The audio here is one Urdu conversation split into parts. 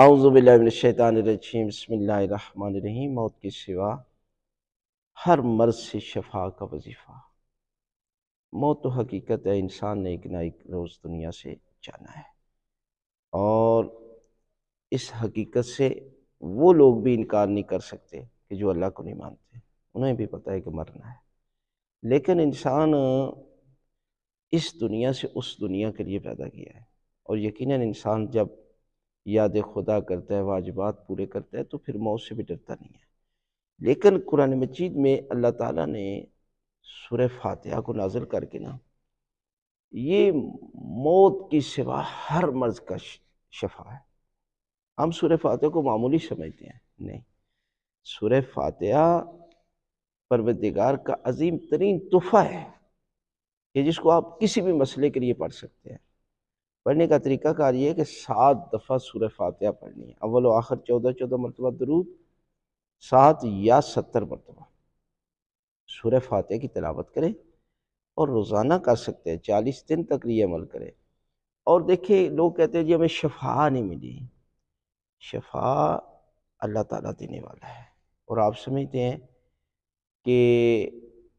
اعوذ باللہ من الشیطان الرجیم، بسم اللہ الرحمن الرحیم۔ موت کے سوا ہر مرض سے شفا کا وظیفہ۔ موت تو حقیقت ہے، انسان نے ایک نہ ایک روز دنیا سے جانا ہے، اور اس حقیقت سے وہ لوگ بھی انکار نہیں کر سکتے کہ جو اللہ کو نہیں مانتے، انہیں بھی پتہ ہے کہ مرنا ہے۔ لیکن انسان اس دنیا سے اس دنیا کے لیے پیدا کیا ہے، اور یقیناً انسان جب یاد خدا کرتا ہے، واجبات پورے کرتا ہے، تو پھر موت سے بھی ڈرتا نہیں ہے۔ لیکن قرآن مجید میں اللہ تعالیٰ نے سورہ فاتحہ کو نازل کر کے یہ موت کی سوا ہر مرض کا شفا ہے۔ ہم سورہ فاتحہ کو معمولی سمجھتے ہیں، نہیں، سورہ فاتحہ پروردگار کا عظیم ترین تحفہ ہے کہ جس کو آپ کسی بھی مسئلے کے لیے پڑھ سکتے ہیں۔ پڑھنے کا طریقہ کار یہ ہے کہ 7 دفعہ سورہ فاتحہ پڑھنی ہے، اول و آخر 14 مرتبہ درود، 7 یا 70 مرتبہ سورہ فاتحہ کی تلاوت کریں، اور روزانہ کر سکتے ہیں، 40 دن تک یہ عمل کریں۔ اور دیکھیں، لوگ کہتے ہیں جی ہمیں شفا نہیں ملی۔ شفا اللہ تعالیٰ دینے والا ہے، اور آپ سمجھتے ہیں کہ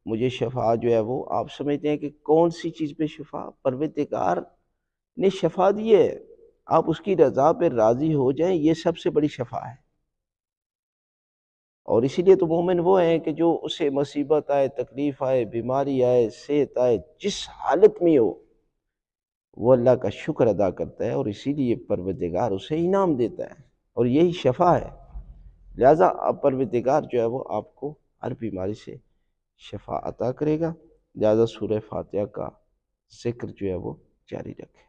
مجھے شفا جو ہے وہ، آپ سمجھتے ہیں کہ کون سی چیز پہ شفا؟ پروردگار نے شفا دی ہے، آپ اس کی رضا پہ راضی ہو جائیں، یہ سب سے بڑی شفا ہے۔ اور اسی لیے تو مومن وہ ہیں کہ جو اسے مصیبت آئے، تکلیف آئے، بیماری آئے، صحت آئے، جس حالت میں ہو وہ اللہ کا شکر ادا کرتا ہے، اور اسی لیے پروردگار اسے انعام دیتا ہے، اور یہی شفا ہے۔ لہٰذا اب پروردگار جو ہے وہ آپ کو ہر بیماری سے شفا عطا کرے گا، لہٰذا سورہ فاتحہ کا ذکر جو ہے وہ جاری رکھیں۔